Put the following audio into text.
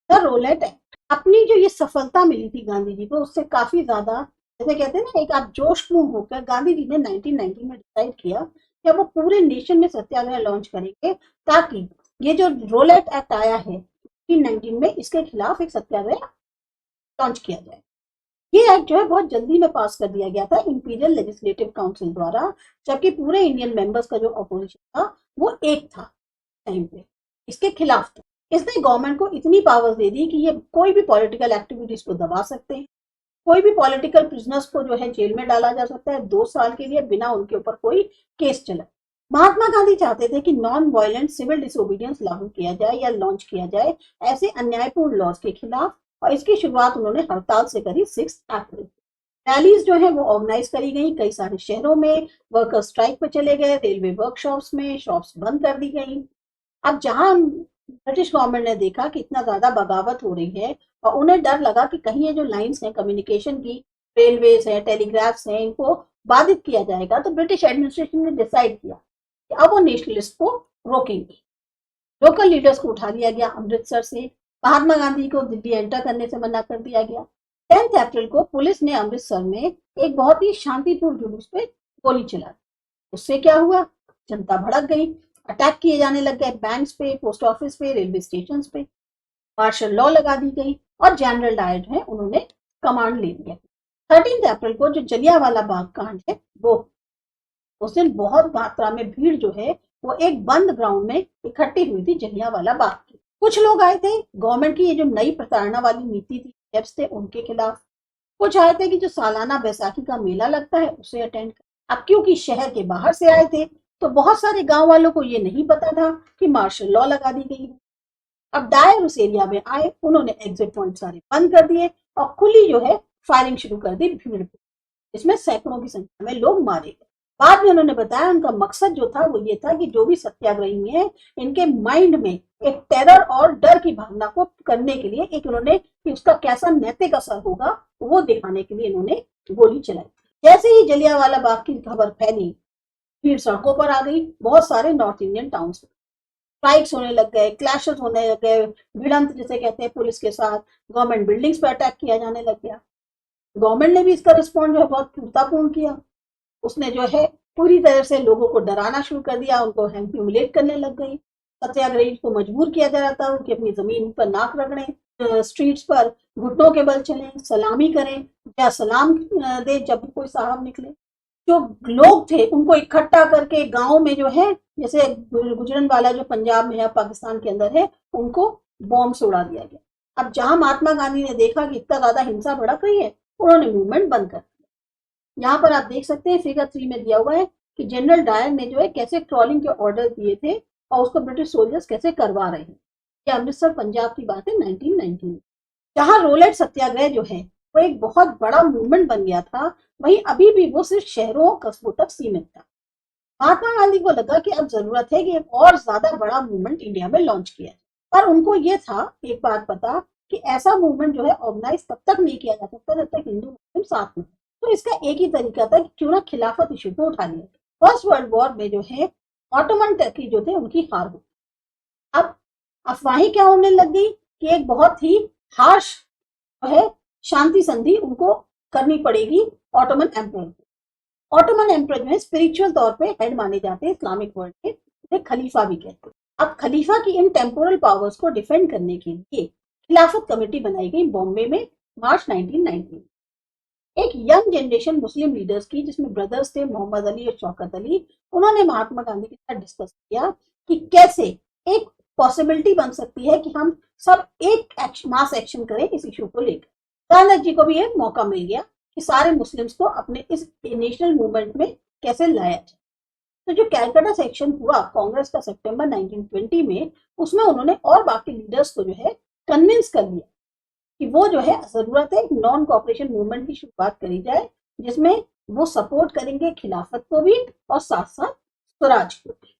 The roulette act. अपनी जो ये सफलता मिली थी गांधी जी को, उससे काफी ज्यादा, जैसे कहते हैं ना, एक आप जोशपूर्ण होकर गांधी जी ने 1919 में डिसाइड किया कि अब वो पूरे नेशन में सत्याग्रह लॉन्च करेंगे, ताकि ये जो रोलेट एक्ट आया है 1919 में, इसके खिलाफ एक सत्याग्रह लॉन्च किया जाए। ये एक्ट जो है बहुत जल्दी में पास कर दिया गया था इंपीरियल लेजिस्लेटिव काउंसिल द्वारा, जबकि पूरे इंडियन मेंबर्स का जो अपोजिशन था वो एक था टाइम पे, इसके खिलाफ था। इसने गवर्नमेंट को इतनी पावर्स दे दी कि ये कोई भी पॉलिटिकल एक्टिविटीज को दबा सकते हैं, कोई भी पॉलिटिकल प्रिजनर्स को जो है जेल में डाला जा सकता है 2 साल के लिए बिना उनके ऊपर कोई केस चला। महात्मा गांधी चाहते थे कि नॉन वायलेंट सिविल डिसोबीडियंस लागू किया जाए या लॉन्च किया जाए ऐसे अन्यायपूर्ण लॉज के खिलाफ, और इसकी शुरुआत उन्होंने हड़ताल से करी 6 अप्रैल। रैलीज जो है वो ऑर्गेनाइज करी गई कई सारे शहरों में, वर्कर स्ट्राइक पे चले गए, रेलवे वर्कशॉप्स में शॉप्स बंद कर दी गई। अब जहां ब्रिटिश गवर्नमेंट ने देखा कि इतना ज्यादा बगावत हो रही है, और उन्हें डर लगा कि कहीं ये जो लाइंस हैं कम्युनिकेशन की, रेलवेज है, टेलीग्राफ्स हैं, इनको बाधित किया जाएगा, तो ब्रिटिश एडमिनिस्ट्रेशन ने डिसाइड किया कि अब वो नेशनलिस्ट को रोकेंगे। लोकल लीडर्स को उठा लिया गया अमृतसर से, महात्मा गांधी को दिल्ली एंटर करने से मना कर दिया गया। 10 अप्रैल को पुलिस ने अमृतसर में एक बहुत ही शांतिपूर्ण जुलूस पे गोली चला दी। उससे क्या हुआ, जनता भड़क गई, अटैक किए जाने लग गए बैंक्स पे, पोस्ट ऑफिस पे, रेलवे स्टेशन पे, मार्शल लॉ लगा दी गई, और जनरल डायर जो है उन्होंने कमांड ले लिया। 13 अप्रैल को जो जलियांवाला बाग कांड है, वो उस दिन बहुत मात्रा में भीड़ जो है वो एक बंद ग्राउंड में इकट्ठी हुई थी जलियांवाला बाग की। कुछ लोग आए थे गवर्नमेंट की ये जो नई प्रताड़ना वाली नीति थी, स्टेप्स थे, उनके खिलाफ। कुछ आए थे कि जो सालाना बैसाखी का मेला लगता है उसे अटेंड कर। अब क्योंकि शहर के बाहर से आए थे, तो बहुत सारे गांव वालों को ये नहीं पता था कि मार्शल लॉ लगा दी गई है। अब डायर उस एरिया में आए, उन्होंने एग्जिट पॉइंट सारे बंद कर दिए और खुली जो है फायरिंग शुरू कर दी भीड़ पे, जिसमें सैकड़ों की संख्या में लोग मारे गए। बाद में उन्होंने बताया उनका मकसद जो था वो ये था कि जो भी सत्याग्रही हैं, इनके माइंड में एक टेरर और डर की भावना को करने के लिए, एक उन्होंने कि उसका कैसा नैतिक असर होगा वो दिखाने के लिए इन्होंने गोली चलाई। जैसे ही जलियांवाला बाग की खबर फैली, भीड़ सड़कों पर आ गई। बहुत सारे नॉर्थ इंडियन टाउन्स में स्ट्राइक्स होने लग गए, क्लैशेस होने लग गए, भिड़ंत जिसे कहते हैं पुलिस के साथ, गवर्नमेंट बिल्डिंग्स पर अटैक किया जाने लग गया। गवर्नमेंट ने भी इसका रिस्पॉन्ड जो है बहुत क्रूरतापूर्ण किया। उसने जो है पूरी तरह से लोगों को डराना शुरू कर दिया, उनको ह्यूमिलेट करने लग गई। सत्याग्रही को मजबूर किया जा रहा था कि अपनी जमीन पर नाक रगड़े, स्ट्रीट्स पर घुटनों के बल चलें, सलामी करें या सलाम दे जब भी कोई साहब निकले। जो लोग थे उनको इकट्ठा करके गांव में जो है, जैसे गुजरन वाला जो पंजाब में है, पाकिस्तान के अंदर है, उनको बॉम्ब से उड़ा दिया गया। अब जहां महात्मा गांधी ने देखा कि इतना ज्यादा हिंसा भड़क रही है, उन्होंने मूवमेंट बंद कर दिया। यहाँ पर आप देख सकते हैं फिगर 3 में दिया हुआ है कि जनरल डायर ने जो है कैसे ट्रॉलिंग के ऑर्डर दिए थे और उसको ब्रिटिश सोल्जर्स कैसे करवा रहे हैं। ये अमृतसर पंजाब की बात है 1919 में, जहां रोलेट सत्याग्रह जो है वो एक बहुत बड़ा मूवमेंट बन गया था। वहीं अभी भी वो सिर्फ शहरों कस्बों तक सीमित था। महात्मा गांधी को लगा कि अब जरूरत है कि एक और ज्यादा बड़ा मूवमेंट इंडिया में लॉन्च किया जाए, पर उनको ये था एक बात पता कि ऐसा मूवमेंट जो है ऑर्गेनाइज तब तक नहीं किया जा सकता जब तक हिंदू मुस्लिम साथ में। तो इसका एक ही तरीका था कि क्यों ना खिलाफत इशू को उठा लिया। फर्स्ट वर्ल्ड वॉर में जो है ऑटोमन टर्की जो थे उनकी हार हुई। अब अफवाहें क्या होने लग गई कि एक बहुत ही हार्श जो है शांति संधि उनको करनी पड़ेगी ऑटोमन एम्पायर को। ऑटोमन एम्पायर जो है स्पिरिचुअल तौर पे हेड माने जाते हैं इस्लामिक वर्ल्ड के, उन्हें खलीफा भी कहते हैं। अब खलीफा की इन टेम्पोरल पावर्स को डिफेंड करने के लिए खिलाफत कमेटी बनाई गई बॉम्बे में मार्च 1919। एक यंग जनरेशन मुस्लिम लीडर्स की, जिसमें ब्रदर्स थे मोहम्मद अली और शौकत अली, उन्होंने महात्मा गांधी के साथ डिस्कस किया कि कैसे एक पॉसिबिलिटी बन सकती है कि हम सब एक मास एक्शन करें इस इशू को लेकर। गांधी जी को भी एक मौका मिल गया कि सारे मुस्लिम्स को अपने इस नेशनल मूवमेंट में कैसे लाया जाए। तो जो कैलकाटा सेक्शन हुआ कांग्रेस का सितंबर 1920 में, उसमें उन्होंने और बाकी लीडर्स को जो है कन्विंस कर लिया कि वो जो है जरूरत है नॉन कॉपरेशन मूवमेंट की शुरुआत करी जाए, जिसमें वो सपोर्ट करेंगे खिलाफत को भी और साथ साथ स्वराज को भी।